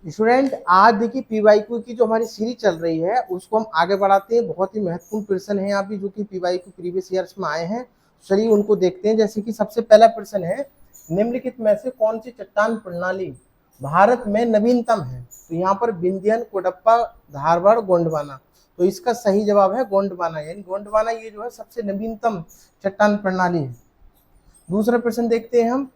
Student आज देखिए PYQ की जो हमारी सीरीज चल रही है उसको हम आगे बढ़ाते हैं। बहुत ही महत्वपूर्ण प्रश्न है यहाँ पे जो कि पीवाईक्यू प्रीवियस ईयर्स में आए हैं। चलिए उनको देखते हैं। जैसे कि सबसे पहला प्रश्न है, निम्नलिखित में से कौन सी चट्टान प्रणाली भारत में नवीनतम है? तो यहाँ पर विंध्यन, कोडप्पा, धारवाड़, गोंडवाना। तो इसका सही जवाब है गोंडवाना, यानी गोंडवाना ये जो है सबसे नवीनतम चट्टान प्रणाली है। दूसरा प्रश्न देखते हैं हम,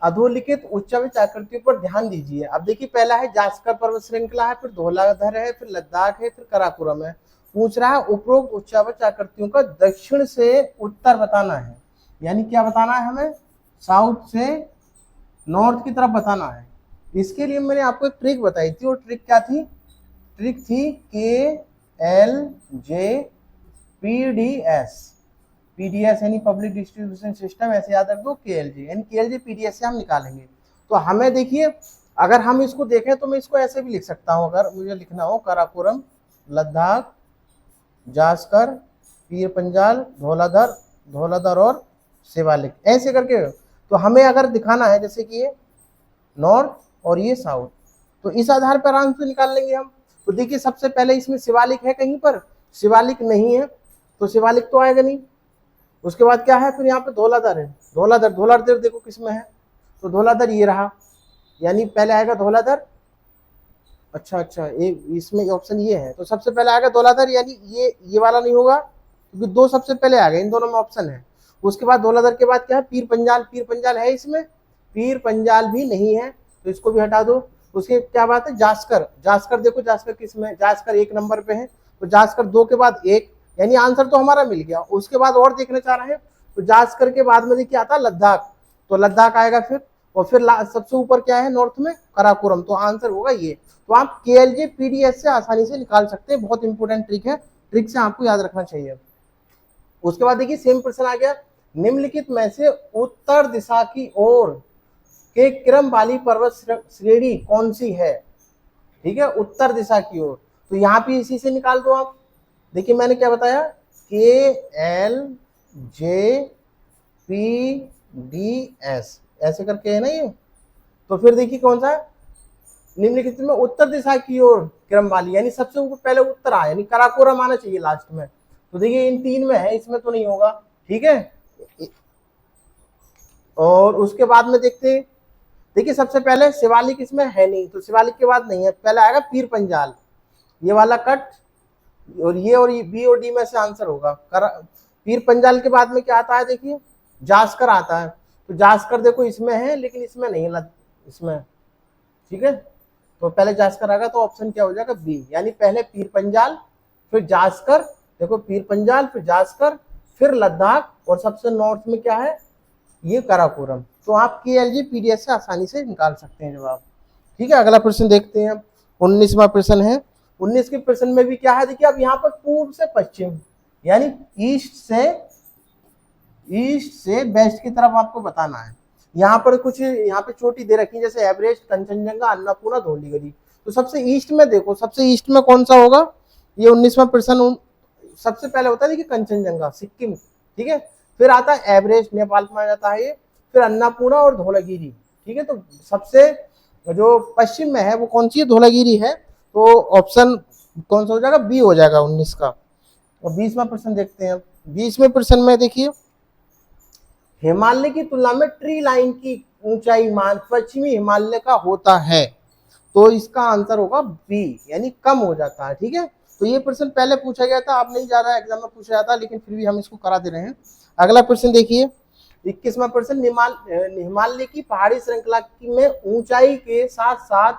अधोलिखित उच्चावच आकृतियों पर ध्यान दीजिए। अब देखिए पहला है जास्कर पर्वत श्रृंखला है, फिर धौलाधर है, फिर लद्दाख है, फिर कराकोरम है। पूछ रहा है उपरोक्त उच्चावच आकृतियों का दक्षिण से उत्तर बताना है, यानी क्या बताना है हमें? साउथ से नॉर्थ की तरफ बताना है। इसके लिए मैंने आपको एक ट्रिक बताई थी, और ट्रिक क्या थी? ट्रिक थी KLJ PDS यानी पब्लिक डिस्ट्रीब्यूशन सिस्टम, ऐसे याद रख दो KLJ यानी KLJ PDS से हम निकालेंगे। तो हमें देखिए अगर हम इसको देखें तो मैं इसको ऐसे भी लिख सकता हूं, अगर मुझे लिखना हो कराकोरम, लद्दाख, जास्कर, पीर पंजाल, धौलाधर और शिवालिक, ऐसे करके। तो हमें अगर दिखाना है जैसे कि ये नॉर्थ और ये साउथ, तो इस आधार पर आराम से निकाल लेंगे हम। तो देखिए सबसे पहले इसमें शिवालिक है, कहीं पर शिवालिक नहीं है तो शिवालिक तो आएगा नहीं। उसके बाद क्या है? फिर यहाँ पे धौलाधर है, धौलाधर देखो किसमें है, तो धौलाधर ये रहा, यानी पहले आएगा धौलाधर। अच्छा एक इसमें ऑप्शन ये है, तो सबसे पहले आएगा धौलाधर, यानी ये वाला नहीं होगा क्योंकि दो सबसे पहले आ गए, इन दोनों में ऑप्शन है। उसके बाद धौलाधर के बाद क्या है? पीर पंजाल है इसमें? पीर पंजाल भी नहीं है, तो इसको भी हटा दो। उसके क्या बात है? जास्कर देखो, जास्कर किसमें? जास्कर 1 नंबर पे है, तो जास्कर 2 के बाद 1, यानी आंसर तो हमारा मिल गया। उसके बाद और देखना चाह रहे हैं तो जास्कर के बाद में देखिए आता लद्दाख, तो लद्दाख आएगा फिर, और फिर सबसे ऊपर क्या है नॉर्थ में? कराकोरम, तो आंसर होगा ये। तो आप KLJ PDS से आसानी से निकाल सकते हैं, बहुत इंपॉर्टेंट ट्रिक है, ट्रिक से आपको याद रखना चाहिए। उसके बाद देखिए सेम प्रश्न आ गया, निम्नलिखित में से उत्तर दिशा की ओर के क्रम वाली पर्वत श्रेणी कौन सी है? ठीक है, उत्तर दिशा की ओर, तो यहाँ पे इसी से निकाल दो आप। देखिए मैंने क्या बताया, KLJPDS ऐसे करके है ना ये। तो फिर देखिए कौन सा निम्नलिखित में उत्तर दिशा की ओर क्रम वाली, यानी सबसे ऊपर पहले उत्तर आया, यानी कराकोरम आना चाहिए लास्ट में। तो देखिए इन 3 में है, इसमें तो नहीं होगा, ठीक है। और उसके बाद में देखते हैं, देखिए सबसे पहले शिवालिक इसमें है नहीं, तो शिवालिक के बाद नहीं है, पहले आएगा पीर पंजाल, ये वाला कट, और ये बी और डी में से आंसर होगा। पीर पंजाल के बाद में क्या आता है? देखिए जास्कर आता है, तो जास्कर देखो इसमें है लेकिन इसमें नहीं है, इसमें, ठीक है। तो पहले जास्कर आएगा, तो ऑप्शन क्या हो जाएगा? बी, यानी पहले पीर पंजाल फिर जास्कर, देखो पीर पंजाल फिर जास्कर फिर लद्दाख, और सबसे नॉर्थ में क्या है? ये कराकोरम। तो आप KLJ PDS से आसानी से निकाल सकते हैं जवाब, ठीक है। अगला प्रश्न देखते हैं, 19वां प्रश्न है। 19 के प्रश्न में भी क्या है? देखिए अब यहाँ पर पूर्व से पश्चिम, यानी ईस्ट से वेस्ट की तरफ आपको बताना है। यहाँ पर कुछ यहाँ पे चोटी दे रखी है, जैसे एवरेस्ट, कंचनजंगा, अन्नपूर्णा, धौलीगिरी। तो सबसे ईस्ट में देखो, सबसे ईस्ट में कौन सा होगा? ये 19वां प्रश्न सबसे पहले होता है देखिए कंचनजंगा, सिक्किम, ठीक है। फिर आता है एवरेस्ट, नेपाल में आ जाता है ये, फिर अन्नपूर्णा और धौलागिरी, ठीक है। तो सबसे जो पश्चिम में है वो कौन सी है? धौलागिरी है। तो ऑप्शन कौन सा हो जाएगा? बी हो जाएगा 19 का। और 20वां प्रश्न देखते हैं। 20वें प्रश्न में देखिए, हिमालय की तुलना में ट्री लाइन की ऊंचाई मान पश्चिमी हिमालय का होता है, तो इसका आंसर होगा बी, यानी कम हो जाता है, ठीक है। तो ये प्रश्न पहले पूछा गया था, अब नहीं जा रहा है, एग्जाम में पूछा जाता, लेकिन फिर भी हम इसको करा दे रहे हैं। अगला प्रश्न देखिए, 21वां प्रश्न, हिमालय की पहाड़ी श्रृंखला में ऊंचाई के साथ साथ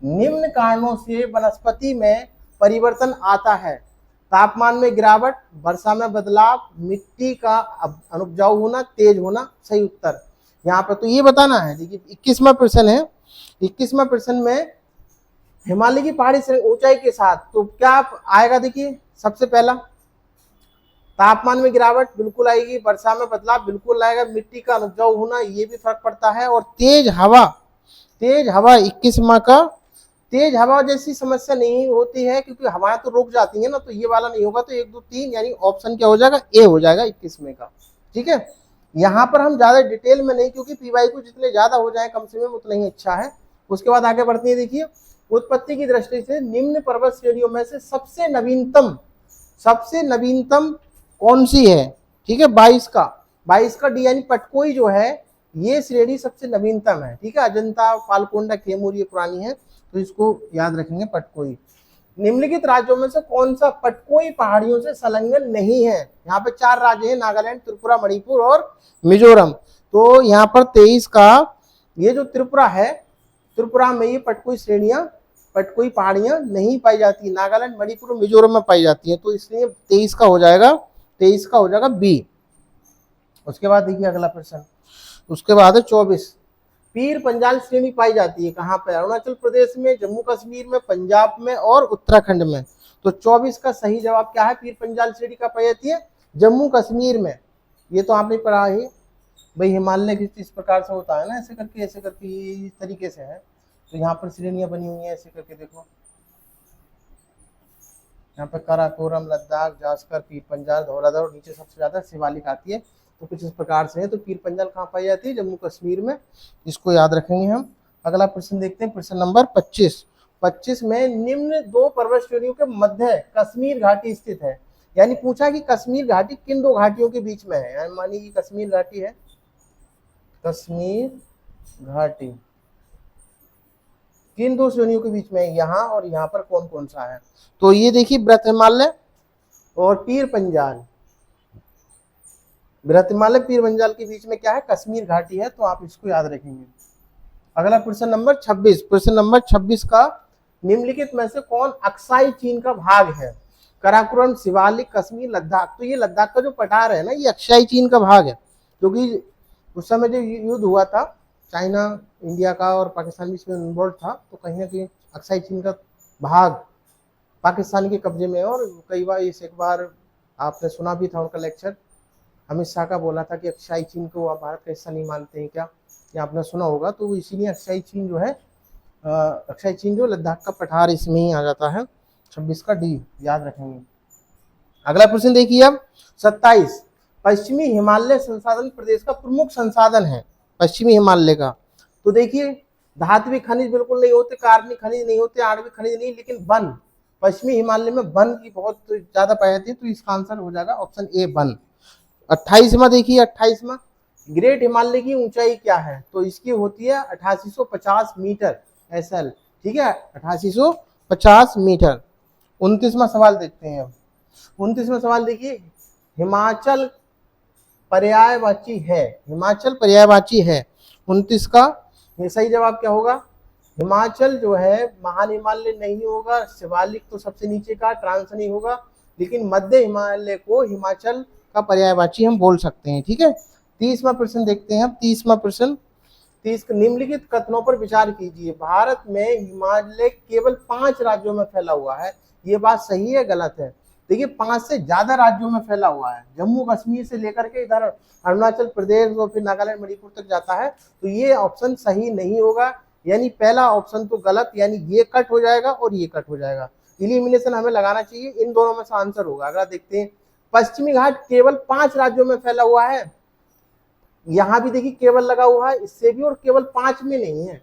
निम्न कारणों से वनस्पति में परिवर्तन आता है: तापमान में गिरावट, वर्षा में बदलाव, मिट्टी का अनुपजाऊ होना, तेज होना। सही उत्तर यहाँ पर तो ये बताना है। देखिए 21वां प्रश्न है, 21वां प्रश्न में हिमालय की पहाड़ी ऊंचाई के साथ, तो क्या आएगा? देखिए सबसे पहला तापमान में गिरावट बिल्कुल आएगी, वर्षा में बदलाव बिल्कुल आएगा, मिट्टी का अनुपजाऊ होना ये भी फर्क पड़ता है, और तेज हवा 21वां का तेज हवा जैसी समस्या नहीं होती है, क्योंकि हवाएं तो रुक जाती है ना, तो ये वाला नहीं होगा। तो 1 2 3 यानी ऑप्शन क्या हो जाएगा? ए हो जाएगा 21वें का, ठीक है। यहाँ पर हम ज्यादा डिटेल में नहीं, क्योंकि पीवाई को जितने ज्यादा हो जाए कम से कम उतना ही अच्छा है। उसके बाद आगे बढ़ते हैं, देखिए उत्पत्ति की दृष्टि से निम्न पर्वत श्रेणियों में से सबसे नवीनतम कौन सी है? ठीक है, 22 का डी यानी पटकोई जो है ये श्रेणी सबसे नवीनतम है। ठीक है, अजंता, पालकोंडा, खेमूर ये पुरानी है, तो इसको याद रखेंगे पटकोई। निम्नलिखित राज्यों में से कौन सा पटकोई पहाड़ियों से संलग्न नहीं है? यहाँ पे 4 राज्य हैं, नागालैंड, त्रिपुरा, मणिपुर और मिजोरम। तो यहाँ पर 23 का ये जो त्रिपुरा है, त्रिपुरा में ये पटकोई पहाड़ियां नहीं पाई जाती, नागालैंड, मणिपुर, मिजोरम में पाई जाती है, तो इसलिए 23 का हो जाएगा बी। उसके बाद देखिए अगला प्रश्न, उसके बाद है 24, पीर पंजाल श्रेणी पाई जाती है कहाँ पे? अरुणाचल प्रदेश में, जम्मू कश्मीर में, पंजाब में और उत्तराखंड में। तो 24 का सही जवाब क्या है? पीर पंजाल श्रेणी का पाई जाती है जम्मू कश्मीर में। ये तो आपने पढ़ा है भाई, हिमालय किस प्रकार से होता है ना, ऐसे करके ये इस तरीके से है। तो यहाँ पर श्रेणियां बनी हुई है ऐसे करके, देखो यहाँ पर काराकोरम, लद्दाख, जास्कर, पीर पंजाल, धौलाधर और नीचे सबसे ज्यादा शिवालिक आती है। तो कुछ इस प्रकार से है। तो पीर पंजाल कहाँ पाई जाती है? जम्मू कश्मीर में, इसको याद रखेंगे हम। अगला प्रश्न देखते हैं, प्रश्न नंबर 25 में निम्न 2 पर्वत श्रेणियों के मध्य कश्मीर घाटी स्थित है। यानी पूछा कि कश्मीर घाटी किन 2 घाटियों के बीच में है? यानी मानिए कि कश्मीर घाटी है, कश्मीर घाटी किन 2 श्रेणियों के बीच में है? यहाँ और यहाँ पर कौन कौन सा है? तो ये देखिए बृहत हिमालय और पीर पंजाल, बृहत हिमालय पीर पंजाल के बीच में क्या है? कश्मीर घाटी है। तो आप इसको याद रखेंगे। अगला प्रश्न नंबर 26 का निम्नलिखित में से कौन अक्साई चीन का भाग है? काराकोरम, शिवालिक, कश्मीर, लद्दाख। तो ये लद्दाख का जो पठार है ना, ये अक्साई चीन का भाग है, क्योंकि उस समय जो युद्ध हुआ था चाइना, इंडिया का और पाकिस्तान बीच में इन्वॉल्व था, तो कहीं ना कहीं अक्साई चीन का भाग पाकिस्तान के कब्जे में है। और कई बार एक बार आपने सुना भी था उनका लेक्चर, अमित शाह का बोला था कि अक्साई चीन को आप भारत का हिस्सा नहीं मानते हैं क्या, ये आपने सुना होगा। तो इसीलिए अक्साई चीन जो है, अक्साई चीन जो लद्दाख का पठार इसमें ही आ जाता है। 26 का डी याद रखेंगे। अगला प्रश्न देखिए अब 27, पश्चिमी हिमालय संसाधन प्रदेश का प्रमुख संसाधन है पश्चिमी हिमालय का। तो देखिए धात्विक खनिज बिल्कुल नहीं होते, कार्बनिक खनिज नहीं होते, आणविक खनिज नहीं, लेकिन वन, पश्चिमी हिमालय में वन की बहुत ज्यादा पाई जाती है। तो इसका आंसर हो जाएगा ऑप्शन ए, वन। 28वां देखिए, 28वां ग्रेट हिमालय की ऊंचाई क्या है? तो इसकी होती है 8850 मीटर SL। ठीक है, 8850 मीटर। 29वां सवाल देखते हैं अब। 29वां सवाल देखिए, हिमाचल पर्यायवाची है, हिमाचल पर्यायवाची है। 29 का ये सही जवाब क्या होगा? हिमाचल जो है महान हिमालय नहीं होगा, शिवालिक तो सबसे नीचे का, ट्रांस नहीं होगा, लेकिन मध्य हिमालय को हिमाचल का पर्यायवाची हम बोल सकते हैं। ठीक है, 30वां प्रश्न देखते हैं। 30वां प्रश्न, 30 निम्नलिखित कथनों पर विचार कीजिए। भारत में हिमालय केवल 5 राज्यों में फैला हुआ है, ये बात सही है गलत है? देखिए 5 से ज्यादा राज्यों में फैला हुआ है, जम्मू कश्मीर से लेकर के इधर अरुणाचल प्रदेश और फिर नागालैंड, मणिपुर तक जाता है। तो ये ऑप्शन सही नहीं होगा, यानी पहला ऑप्शन तो गलत, यानी ये कट हो जाएगा और ये कट हो जाएगा। इलिमिनेशन हमें लगाना चाहिए, इन दोनों में से आंसर होगा। अगर देखते हैं, पश्चिमी घाट केवल 5 राज्यों में फैला हुआ है, यहां भी देखिए केवल लगा हुआ है, इससे भी, और केवल 5 में नहीं है।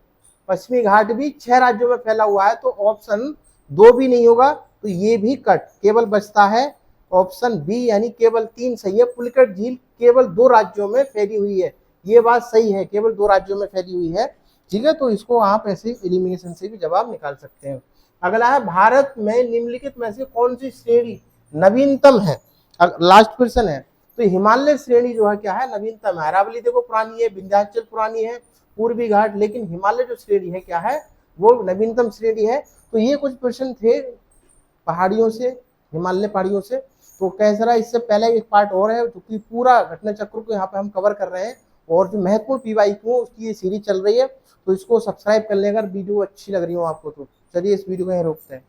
पश्चिमी घाट भी 6 राज्यों में फैला हुआ है, तो ऑप्शन 2 भी नहीं होगा, तो ये भी कट। केवल बचता है ऑप्शन बी, यानी केवल 3 सही है। पुलिकट झील केवल 2 राज्यों में फैली हुई है, ये बात सही है, केवल 2 राज्यों में फैली हुई है। ठीक है, तो इसको आप ऐसे एलिमिनेशन से भी जवाब निकाल सकते हैं। अगला है, भारत में निम्नलिखित में से कौन सी श्रेणी नवीनतम है? लास्ट क्वेश्चन है। तो हिमालय श्रेणी जो है क्या है? नवीनतम है। अरावली देखो पुरानी है, विंध्याचल पुरानी है, पूर्वी घाट, लेकिन हिमालय जो श्रेणी है क्या है? वो नवीनतम श्रेणी है। तो ये कुछ प्रश्न थे पहाड़ियों से, हिमालय पहाड़ियों से। तो कैसा रहा? इससे पहले एक पार्ट और है, क्योंकि पूरा घटना चक्र को यहाँ पे हम कवर कर रहे हैं, और जो महत्वपूर्ण PYQ उसकी ये सीरीज चल रही है। तो इसको सब्सक्राइब कर लें अगर वीडियो अच्छी लग रही हो आपको। तो चलिए इस वीडियो को यहीं रोकते हैं।